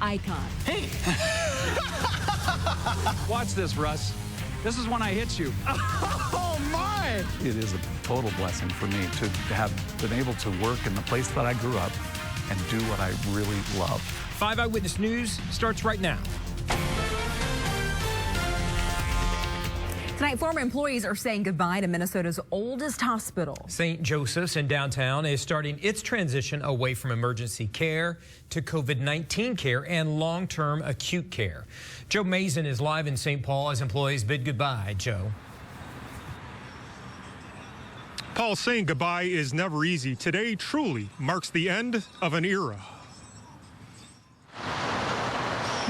icon. Hey! Watch this, Russ. This is when I hit you. Oh, my! It is a total blessing for me to have been able to work in the place that I grew up and do what I really love. 5 Eyewitness News starts right now. Tonight, former employees are saying goodbye to Minnesota's oldest hospital. St. Joseph's in downtown is starting its transition away from emergency care to COVID-19 care and long-term acute care. Joe Mason is live in St. Paul as employees bid goodbye. Joe. Paul, saying goodbye is never easy. Today truly marks the end of an era.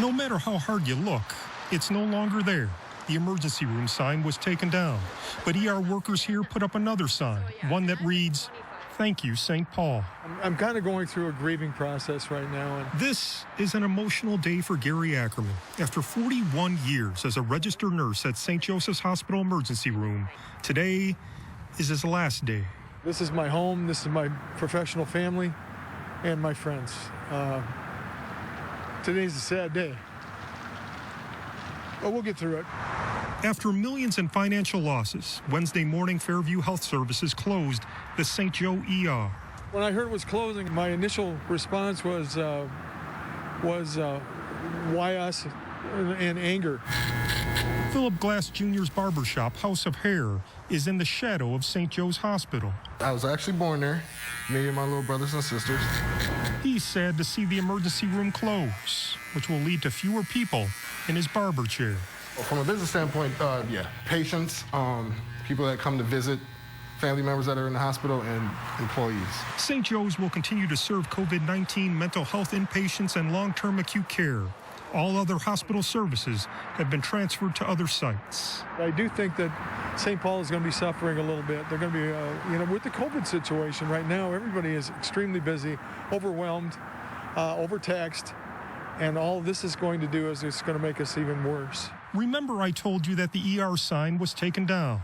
No matter how hard you look, it's no longer there. The emergency room sign was taken down, but ER workers here put up another sign, one that reads, "Thank you, St. Paul." I'm kind of going through a grieving process right now. This is an emotional day for Gary Ackerman. After 41 years as a registered nurse at St. Joseph's Hospital emergency room, today is his last day. This is my home, this is my professional family, and my friends. Today's a sad day, but we'll get through it. After millions in financial losses, Wednesday morning Fairview Health Services closed the St. Joe ER. When I heard it was closing, my initial response was why us, and anger. Philip Glass Jr.'s barbershop, House of Hair, is in the shadow of St. Joe's Hospital. I was actually born there, me and my little brothers and sisters. He's sad to see the emergency room close, which will lead to fewer people in his barber chair. From a business standpoint, patients, people that come to visit, family members that are in the hospital, and employees. St. Joe's will continue to serve COVID-19 mental health inpatients and long-term acute care. All other hospital services have been transferred to other sites. I do think that St. Paul is going to be suffering a little bit. They're going to be, with the COVID situation right now, everybody is extremely busy, overwhelmed, overtaxed, and all this is going to do is it's going to make us even worse. Remember I told you that the ER sign was taken down.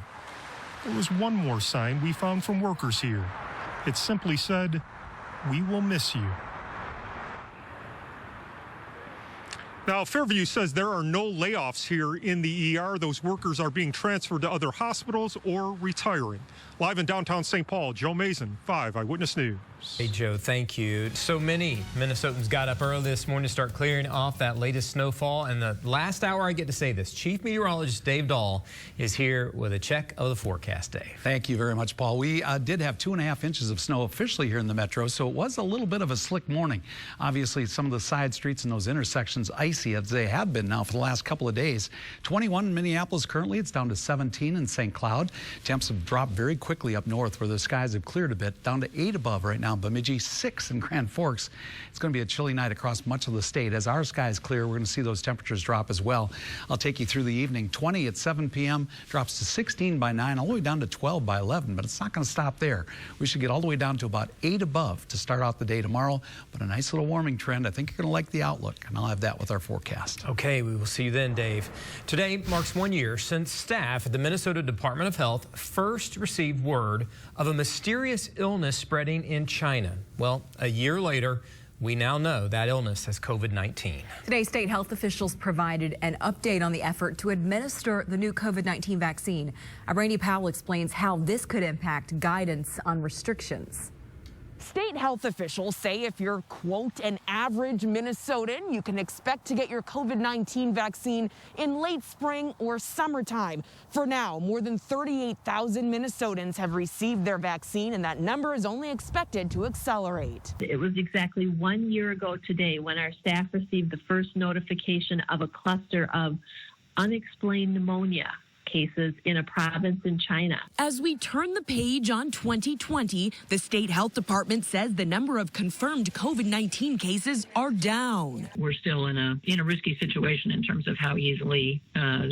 There was one more sign we found from workers here. It simply said, "We will miss you." Now, Fairview says there are no layoffs here in the ER. Those workers are being transferred to other hospitals or retiring. Live in downtown St. Paul, Joe Mason, 5 Eyewitness News. Hey, Joe, thank you. So many Minnesotans got up early this morning to start clearing off that latest snowfall. And the last hour, I get to say this, Chief Meteorologist Dave Dahl is here with a check of the forecast day. Thank you very much, Paul. We did have 2.5 inches of snow officially here in the metro, so it was a little bit of a slick morning. Obviously, some of the side streets and those intersections icy as they have been now for the last couple of days. 21 in Minneapolis currently. It's down to 17 in St. Cloud. Temps have dropped very quickly up north where the skies have cleared a bit, down to 8 above right now. Bemidji, 6 in Grand Forks. It's going to be a chilly night across much of the state. As our skies clear, we're going to see those temperatures drop as well. I'll take you through the evening. 20 at 7 p.m., drops to 16 by 9, all the way down to 12 by 11, but it's not going to stop there. We should get all the way down to about 8 above to start out the day tomorrow, but a nice little warming trend. I think you're going to like the outlook, and I'll have that with our forecast. Okay, we will see you then, Dave. Today marks 1 year since staff at the Minnesota Department of Health first received word of a mysterious illness spreading in China. Well, a year later, we now know that illness has COVID-19. Today, state health officials provided an update on the effort to administer the new COVID-19 vaccine. Brandy Powell explains how this could impact guidance on restrictions. State health officials say if you're, quote, an average Minnesotan, you can expect to get your COVID-19 vaccine in late spring or summertime. For now, more than 38,000 Minnesotans have received their vaccine, and that number is only expected to accelerate. It was exactly 1 year ago today when our staff received the first notification of a cluster of unexplained pneumonia cases in a province in China. As we turn the page on 2020, the state health department says the number of confirmed COVID-19 cases are down. We're still in a risky situation in terms of how easily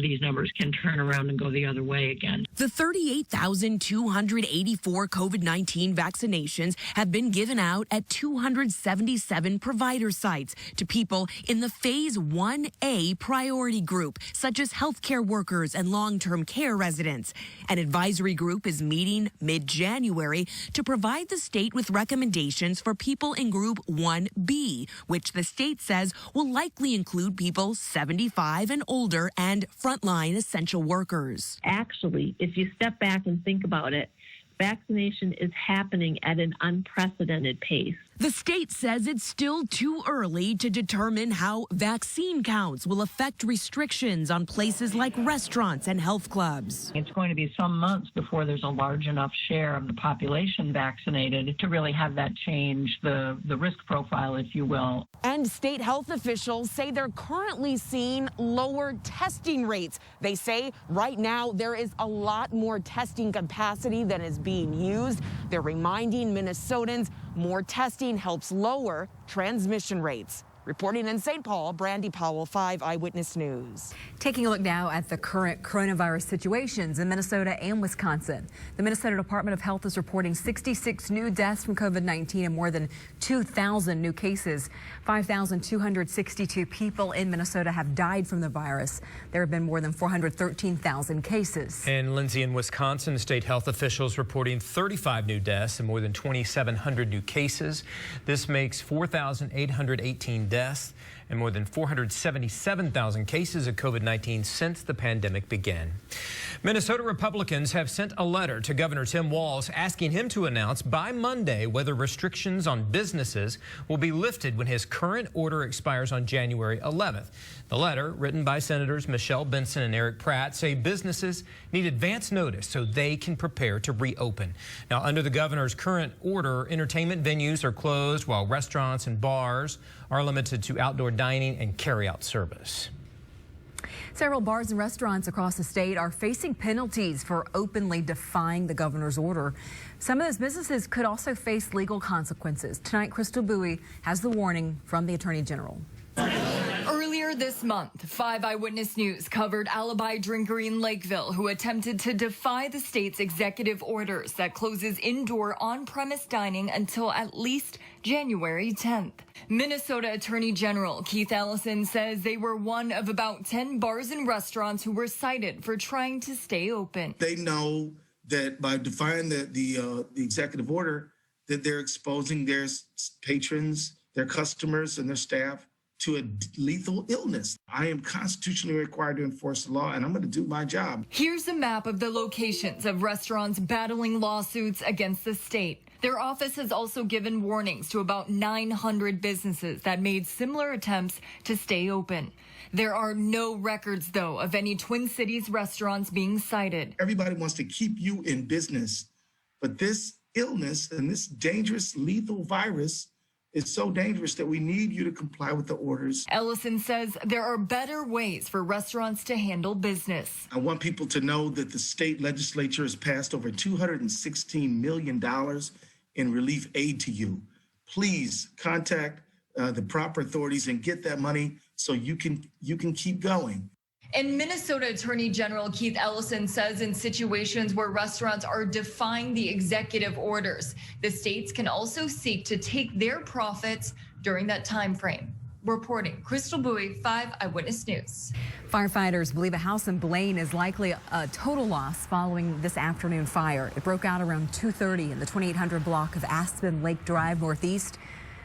these numbers can turn around and go the other way again. The 38,284 COVID-19 vaccinations have been given out at 277 provider sites to people in the Phase 1A priority group, such as healthcare workers and long-term long-term care residents. An advisory group is meeting mid-January to provide the state with recommendations for people in Group 1B, which the state says will likely include people 75 and older and frontline essential workers. Actually, if you step back and think about it, vaccination is happening at an unprecedented pace. The state says it's still too early to determine how vaccine counts will affect restrictions on places like restaurants and health clubs. It's going to be some months before there's a large enough share of the population vaccinated to really have that change the risk profile, if you will. And state health officials say they're currently seeing lower testing rates. They say right now there is a lot more testing capacity than is being used. They're reminding Minnesotans more testing helps lower transmission rates. Reporting in St. Paul, Brandy Powell, 5 Eyewitness News. Taking a look now at the current coronavirus situations in Minnesota and Wisconsin. The Minnesota Department of Health is reporting 66 new deaths from COVID-19 and more than 2,000 new cases. 5,262 people in Minnesota have died from the virus. There have been more than 413,000 cases. And Lindsay, in Wisconsin, state health officials reporting 35 new deaths and more than 2,700 new cases. This makes 4,818 deaths and more than 477,000 cases of COVID-19 since the pandemic began. Minnesota Republicans have sent a letter to Governor Tim Walz asking him to announce by Monday whether restrictions on businesses will be lifted when his current order expires on January 11th. The letter, written by Senators Michelle Benson and Eric Pratt, say businesses need advance notice so they can prepare to reopen. Now, under the governor's current order, entertainment venues are closed while restaurants and bars are limited to outdoor dining and carry-out service. Several bars and restaurants across the state are facing penalties for openly defying the governor's order. Some of those businesses could also face legal consequences. Tonight, Crystal Bowie has the warning from the Attorney General. Earlier this month, 5 Eyewitness News covered alibi drinker in Lakeville who attempted to defy the state's executive orders that closes indoor on-premise dining until at least January 10th. Minnesota Attorney General Keith Ellison says they were one of about 10 bars and restaurants who were cited for trying to stay open. They know that by defying the executive order, that they're exposing their patrons, their customers, and their staff to a lethal illness. I am constitutionally required to enforce the law, and I'm going to do my job. Here's a map of the locations of restaurants battling lawsuits against the state. Their office has also given warnings to about 900 businesses that made similar attempts to stay open. There are no records, though, of any Twin Cities restaurants being cited. Everybody wants to keep you in business, but this illness and this dangerous, lethal virus is so dangerous that we need you to comply with the orders. Ellison says there are better ways for restaurants to handle business. I want people to know that the state legislature has passed over $216 million in relief aid to you. Please contact the proper authorities and get that money so you can keep going. And Minnesota Attorney General Keith Ellison says in situations where restaurants are defying the executive orders, the states can also seek to take their profits during that time frame. Reporting, Crystal Bowie, 5 Eyewitness News. Firefighters believe a house in Blaine is likely a total loss following this afternoon fire. It broke out around 2:30 in the 2800 block of Aspen Lake Drive Northeast.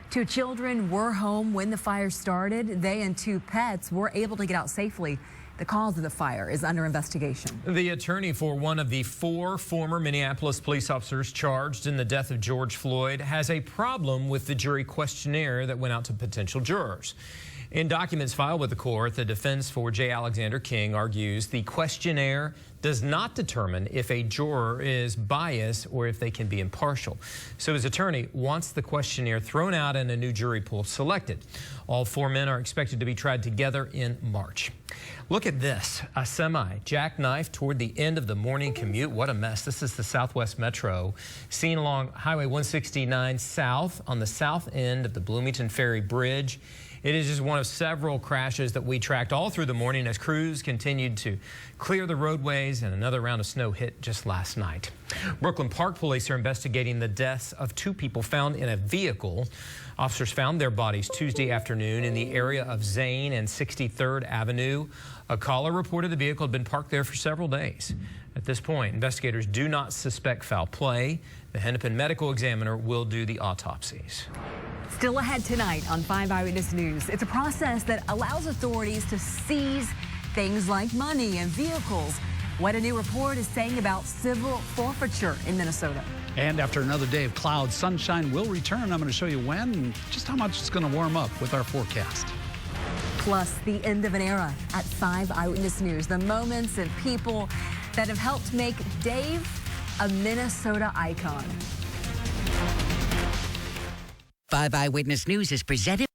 2 children were home when the fire started. They and 2 pets were able to get out safely. The cause of the fire is under investigation. The attorney for one of the 4 former Minneapolis police officers charged in the death of George Floyd has a problem with the jury questionnaire that went out to potential jurors. In documents filed with the court, the defense for J. Alexander King argues the questionnaire does not determine if a juror is biased or if they can be impartial. So his attorney wants the questionnaire thrown out and a new jury pool selected. All 4 men are expected to be tried together in March. Look at this, a semi jackknifed toward the end of the morning commute. What a mess. This is the Southwest Metro, seen along Highway 169 south on the south end of the Bloomington Ferry Bridge. It is just one of several crashes that we tracked all through the morning as crews continued to clear the roadways, and another round of snow hit just last night. Brooklyn Park police are investigating the deaths of 2 people found in a vehicle Officers found their bodies Tuesday afternoon in the area of Zane and 63rd Avenue. A caller reported the vehicle had been parked there for several days. At this point, investigators do not suspect foul play. The Hennepin medical examiner will do the autopsies. Still ahead tonight on 5 Eyewitness News. It's a process that allows authorities to seize things like money and vehicles. What a new report is saying about civil forfeiture in Minnesota. And after another day of clouds, sunshine will return. I'm going to show you when and just how much it's going to warm up with our forecast. Plus, the end of an era at 5 Eyewitness News. The moments and people that have helped make Dave a Minnesota icon. 5 Eyewitness News is presented